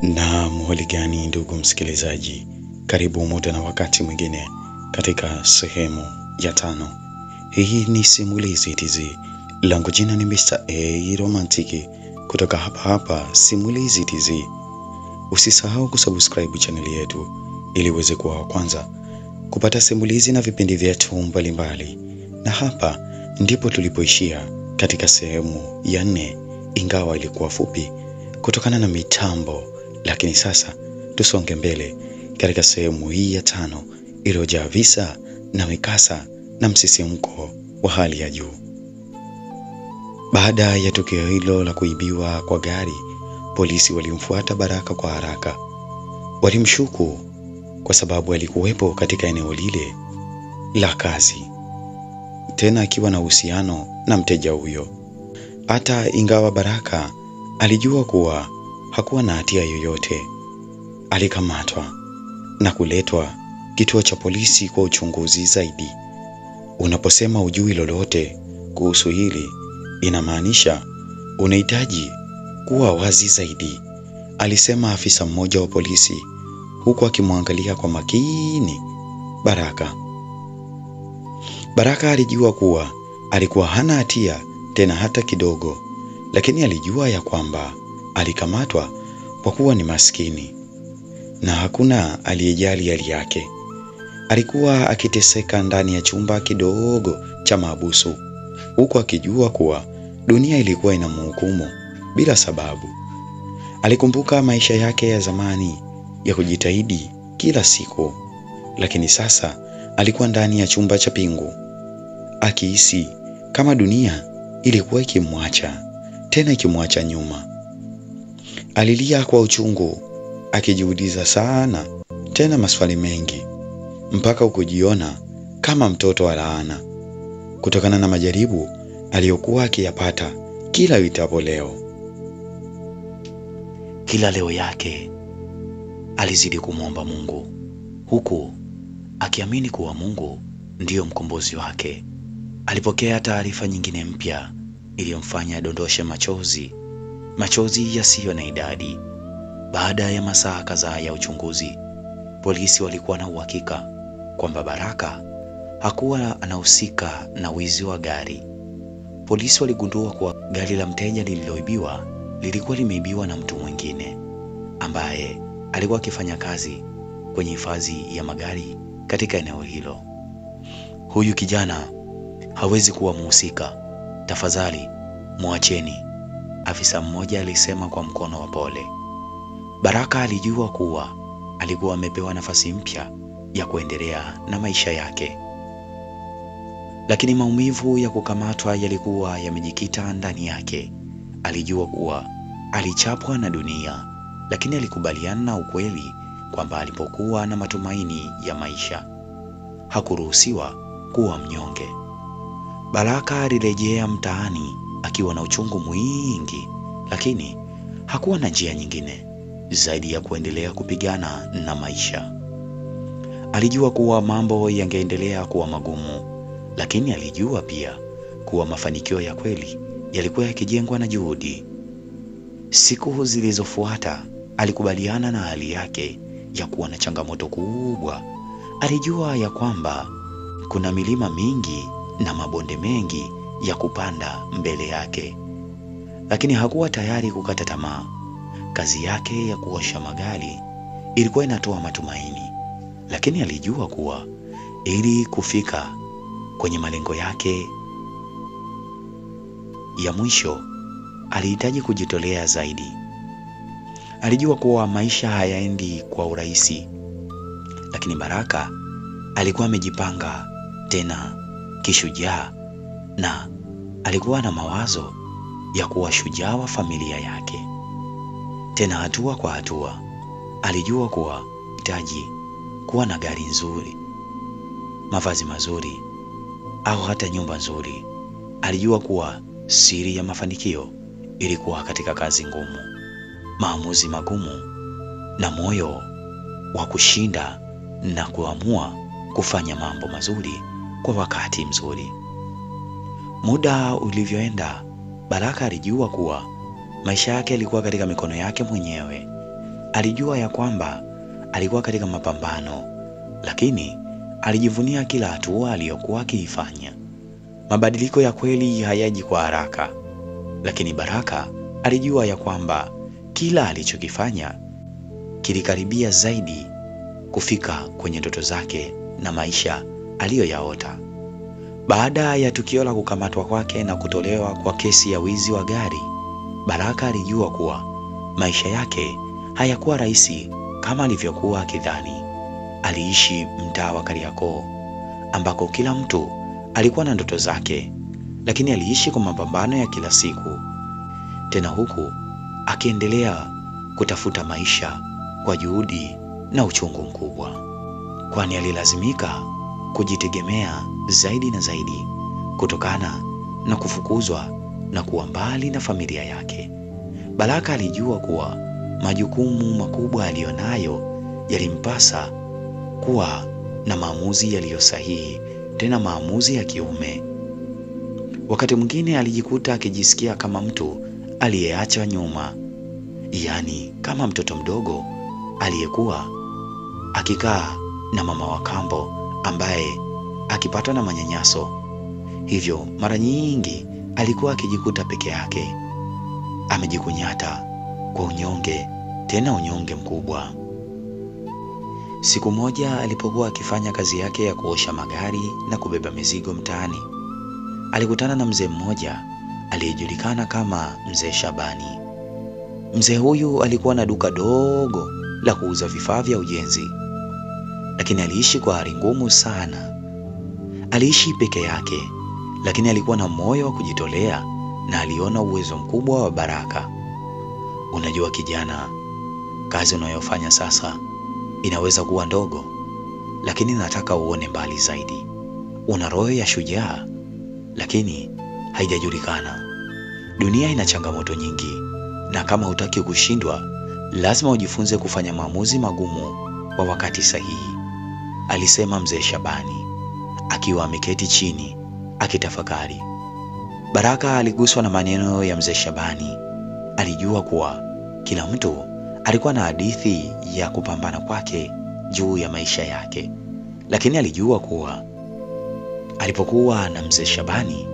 Na hali gani ndugu msikilizaji, karibu muda na wakati mwingine katika sehemu ya 5. Hii ni Simulizi TZ. Langu jina ni Mr. A Romantiki kutoka hapa Simulizi TZ. Usisahau kusubscribe channel yetu ili uweze kuwa wa kwanza kupata simulizi na vipindi vyetu mbalimbali. Na hapa ndipo tulipoishia katika sehemu ya 4, ingawa ilikuwa fupi kutokana na mitambo. Lakini sasa tusonge mbele katika sehemu hii ya 5 iliyojaa visa na mikasa na msisimko wa hali ya juu. Baada ya tukio hilo la kuibiwa kwa gari, polisi walimfuata Baraka kwa haraka. Walimshuku kwa sababu alikuwepo katika eneo lile la kazi, tena akiwa na uhusiano na mteja huyo. Hata ingawa Baraka alijua kuwa hakuwa na hatia yoyote, alikamatwa na kuletwa kituo cha polisi kwa uchunguzi zaidi. Unaposema hujui lolote kuhusu hili, inamaanisha unahitaji kuwa wazi zaidi, alisema afisa mmoja wa polisi huku akimwangalia kwa makini Baraka. Baraka alijua kuwa alikuwa hana hatia tena hata kidogo, lakini alijua ya kwamba alikamatwa kwa kuwa ni maskini na hakuna aliyejali hali yake. Alikuwa akiteseka ndani ya chumba kidogo cha mahabusu huku akijua kuwa dunia ilikuwa inamhukumu bila sababu. Alikumbuka maisha yake ya zamani ya kujitahidi kila siku, lakini sasa alikuwa ndani ya chumba cha pingu akihisi kama dunia ilikuwa ikimwacha, tena ikimwacha nyuma. Alilia kwa uchungu akijiuliza sana, tena maswali mengi, mpaka kujiona kama mtoto wa laana kutokana na majaribu aliyokuwa akiyapata kila witapo leo. Kila leo yake alizidi kumwomba Mungu, huku akiamini kuwa Mungu ndiyo mkombozi wake. Alipokea taarifa nyingine mpya iliyomfanya dondoshe machozi yasiyo na idadi. Baada ya masaa kadhaa ya uchunguzi, polisi walikuwa na uhakika kwamba Baraka hakuwa anahusika na wizi wa gari. Polisi waligundua kuwa gari la mteja lililoibiwa lilikuwa limeibiwa na mtu mwingine ambaye alikuwa akifanya kazi kwenye hifadhi ya magari katika eneo hilo. Huyu kijana hawezi kuwa mhusika, tafadhali muacheni, afisa mmoja alisema kwa mkono wa pole. Baraka alijua kuwa alikuwa amepewa nafasi mpya ya kuendelea na maisha yake, lakini maumivu ya kukamatwa yalikuwa yamejikita ndani yake. Alijua kuwa alichapwa na dunia, lakini alikubaliana na ukweli kwamba alipokuwa na matumaini ya maisha, hakuruhusiwa kuwa mnyonge. Baraka alirejea mtaani akiwa na uchungu mwingi, lakini hakuwa na njia nyingine zaidi ya kuendelea kupigana na maisha. Alijua kuwa mambo yangeendelea kuwa magumu, lakini alijua pia kuwa mafanikio ya kweli yalikuwa yakijengwa na juhudi. Siku zilizofuata alikubaliana na hali yake ya kuwa na changamoto kubwa. Alijua ya kwamba kuna milima mingi na mabonde mengi ya kupanda mbele yake, lakini hakuwa tayari kukata tamaa. Kazi yake ya kuosha magari ilikuwa inatoa matumaini, lakini alijua kuwa ili kufika kwenye malengo yake ya mwisho alihitaji kujitolea zaidi. Alijua kuwa maisha hayaendi kwa urahisi, lakini Baraka alikuwa amejipanga tena kishujaa, na alikuwa na mawazo ya kuwa shujaa wa familia yake. Tena hatua kwa hatua alijua kuwa hitaji kuwa na gari nzuri, mavazi mazuri, au hata nyumba nzuri. Alijua kuwa siri ya mafanikio ilikuwa katika kazi ngumu, maamuzi magumu, na moyo wa kushinda na kuamua kufanya mambo mazuri kwa wakati mzuri. Muda ulivyoenda, Baraka alijua kuwa maisha yake yalikuwa katika mikono yake mwenyewe. alijua ya kwamba alikuwa katika mapambano, lakini alijivunia kila hatua aliyokuwa akiifanya. Mabadiliko ya kweli hayaji kwa haraka, lakini Baraka alijua ya kwamba kila alichokifanya kilikaribia zaidi kufika kwenye ndoto zake na maisha aliyoyaota. Baada ya tukio la kukamatwa kwake na kutolewa kwa kesi ya wizi wa gari, Baraka alijua kuwa maisha yake hayakuwa rahisi kama alivyokuwa akidhani. Aliishi mtaa wa Kariakoo ambako kila mtu alikuwa na ndoto zake, lakini aliishi kwa mapambano ya kila siku, tena huku akiendelea kutafuta maisha kwa juhudi na uchungu mkubwa, kwani alilazimika kujitegemea zaidi na zaidi kutokana na kufukuzwa na kuwa mbali na familia yake. Baraka alijua kuwa majukumu makubwa aliyonayo yalimpasa kuwa na maamuzi yaliyo sahihi, tena maamuzi ya kiume. Wakati mwingine alijikuta akijisikia kama mtu aliyeacha nyuma, yaani kama mtoto mdogo aliyekuwa akikaa na mama wa kambo ambaye akipatwa na manyanyaso. Hivyo mara nyingi alikuwa akijikuta peke yake, amejikunyata kwa unyonge, tena unyonge mkubwa. Siku moja alipokuwa akifanya kazi yake ya kuosha magari na kubeba mizigo mtaani, alikutana na mzee mmoja aliyejulikana kama Mzee Shabani. Mzee huyu alikuwa na duka dogo la kuuza vifaa vya ujenzi, lakini aliishi kwa hali ngumu sana. Aliishi peke yake, lakini alikuwa na moyo wa kujitolea na aliona uwezo mkubwa wa Baraka. Unajua kijana, kazi unayofanya sasa inaweza kuwa ndogo, lakini nataka uone mbali zaidi. Una roho ya shujaa, lakini haijajulikana. Dunia ina changamoto nyingi, na kama hutaki kushindwa, lazima ujifunze kufanya maamuzi magumu kwa wakati sahihi, alisema Mzee Shabani akiwa ameketi chini akitafakari. Baraka aliguswa na maneno ya Mzee Shabani. Alijua kuwa kila mtu alikuwa na hadithi ya kupambana kwake juu ya maisha yake, lakini alijua kuwa alipokuwa na Mzee Shabani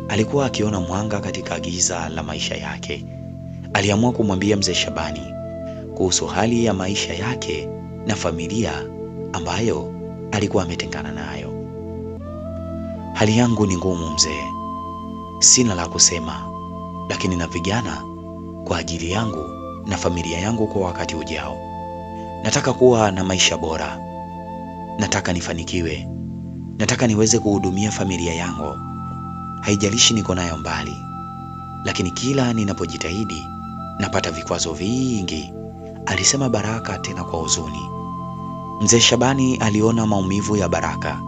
alikuwa akiona mwanga katika giza la maisha yake. Aliamua kumwambia Mzee Shabani kuhusu hali ya maisha yake na familia ambayo alikuwa ametengana nayo. Hali yangu ni ngumu mzee, sina la kusema, lakini napigana kwa ajili yangu na familia yangu kwa wakati ujao. Nataka kuwa na maisha bora, nataka nifanikiwe, nataka niweze kuhudumia familia yangu. Haijalishi niko nayo mbali, lakini kila ninapojitahidi napata vikwazo vingi, alisema Baraka tena kwa huzuni. Mzee Shabani aliona maumivu ya Baraka,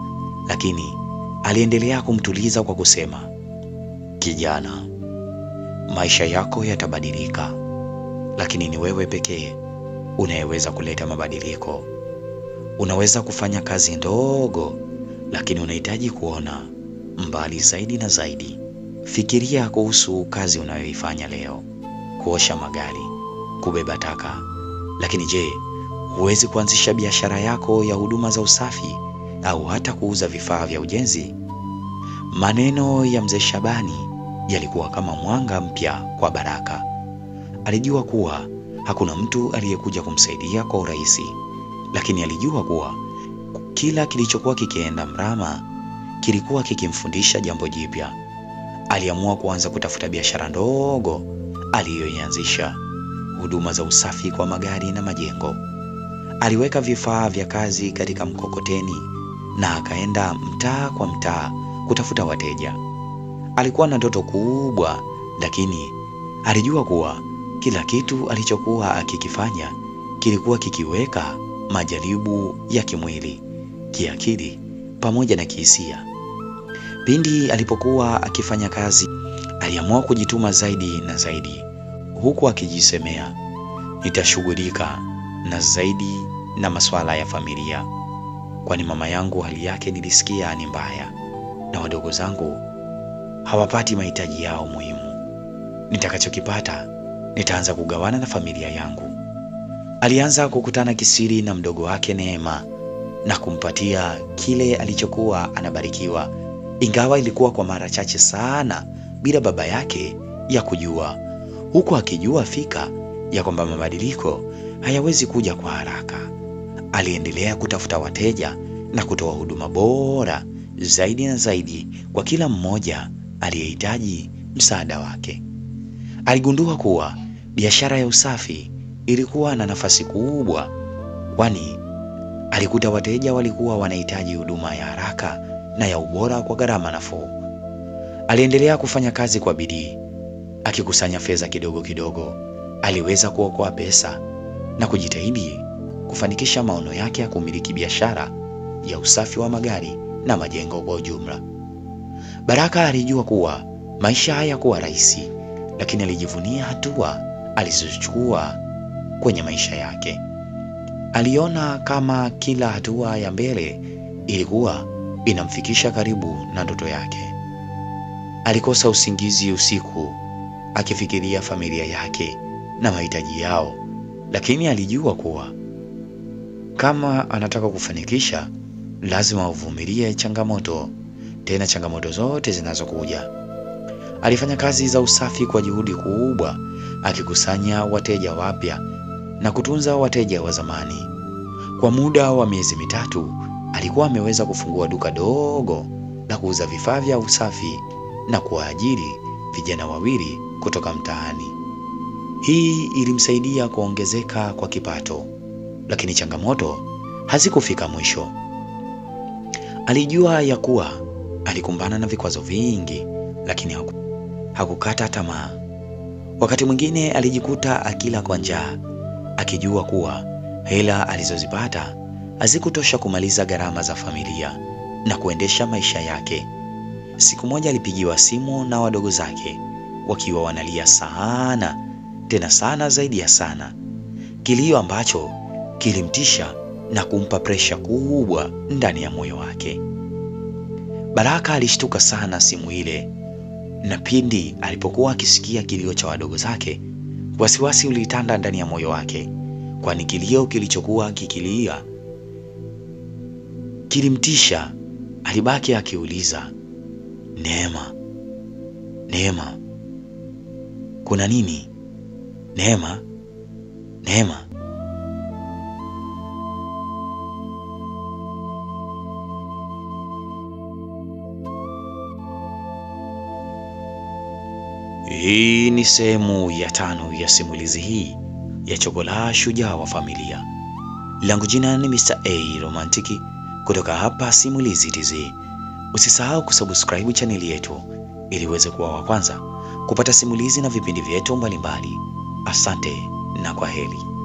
lakini aliendelea kumtuliza kwa kusema, kijana, maisha yako yatabadilika, lakini ni wewe pekee unayeweza kuleta mabadiliko. Unaweza kufanya kazi ndogo, lakini unahitaji kuona mbali zaidi na zaidi. Fikiria kuhusu kazi unayoifanya leo, kuosha magari, kubeba taka. Lakini je, huwezi kuanzisha biashara yako ya huduma za usafi au hata kuuza vifaa vya ujenzi? Maneno ya Mzee Shabani yalikuwa kama mwanga mpya kwa Baraka. Alijua kuwa hakuna mtu aliyekuja kumsaidia kwa urahisi, lakini alijua kuwa kila kilichokuwa kikienda mrama kilikuwa kikimfundisha jambo jipya. Aliamua kuanza kutafuta biashara ndogo aliyoianzisha, huduma za usafi kwa magari na majengo. Aliweka vifaa vya kazi katika mkokoteni na akaenda mtaa kwa mtaa kutafuta wateja. Alikuwa na ndoto kubwa, lakini alijua kuwa kila kitu alichokuwa akikifanya kilikuwa kikiweka majaribu ya kimwili, kiakili pamoja na kihisia. Pindi alipokuwa akifanya kazi, aliamua kujituma zaidi na zaidi, huku akijisemea, nitashughulika na zaidi na masuala ya familia, kwani mama yangu hali yake nilisikia ni mbaya na wadogo zangu hawapati mahitaji yao muhimu. Nitakachokipata nitaanza kugawana na familia yangu. Alianza kukutana kisiri na mdogo wake Neema na kumpatia kile alichokuwa anabarikiwa, ingawa ilikuwa kwa mara chache sana bila baba yake ya kujua, huku akijua fika ya kwamba mabadiliko hayawezi kuja kwa haraka. Aliendelea kutafuta wateja na kutoa huduma bora zaidi na zaidi kwa kila mmoja aliyehitaji msaada wake. Aligundua kuwa biashara ya usafi ilikuwa na nafasi kubwa, kwani alikuta wateja walikuwa wanahitaji huduma ya haraka na ya ubora kwa gharama nafuu. Aliendelea kufanya kazi kwa bidii, akikusanya fedha kidogo kidogo. Aliweza kuokoa pesa na kujitahidi kufanikisha maono yake ya kumiliki biashara ya usafi wa magari na majengo kwa ujumla. Baraka alijua kuwa maisha hayakuwa rahisi, lakini alijivunia hatua alizochukua kwenye maisha yake. Aliona kama kila hatua ya mbele ilikuwa inamfikisha karibu na ndoto yake. Alikosa usingizi usiku akifikiria familia yake na mahitaji yao, lakini alijua kuwa kama anataka kufanikisha lazima uvumilie changamoto, tena changamoto zote zinazokuja. Alifanya kazi za usafi kwa juhudi kubwa, akikusanya wateja wapya na kutunza wateja wa zamani. Kwa muda wa miezi mitatu alikuwa ameweza kufungua duka dogo la kuuza vifaa vya usafi na kuwaajiri vijana wawili kutoka mtaani. Hii ilimsaidia kuongezeka kwa kipato, lakini changamoto hazikufika mwisho. Alijua ya kuwa alikumbana na vikwazo vingi, lakini hakukata tamaa. Wakati mwingine alijikuta akila kwa njaa, akijua kuwa hela alizozipata hazikutosha kumaliza gharama za familia na kuendesha maisha yake. Siku moja alipigiwa simu na wadogo zake wakiwa wanalia sana, tena sana zaidi ya sana, kilio ambacho kilimtisha na kumpa presha kubwa ndani ya moyo wake. Baraka alishtuka sana simu ile, na pindi alipokuwa akisikia kilio cha wadogo zake, wasiwasi ulitanda ndani ya moyo wake, kwani kilio kilichokuwa kikilia kilimtisha. Alibaki akiuliza, Neema, Neema, kuna nini? Neema, Neema. Hii ni sehemu ya 5 ya simulizi hii ya Chokola, shujaa wa familia. Langu jina ni Mr. A Romantiki kutoka hapa Simulizi TZ. Usisahau kusubscribe chaneli yetu ili uweze kuwa wa kwanza kupata simulizi na vipindi vyetu mbalimbali. Asante na kwaheri.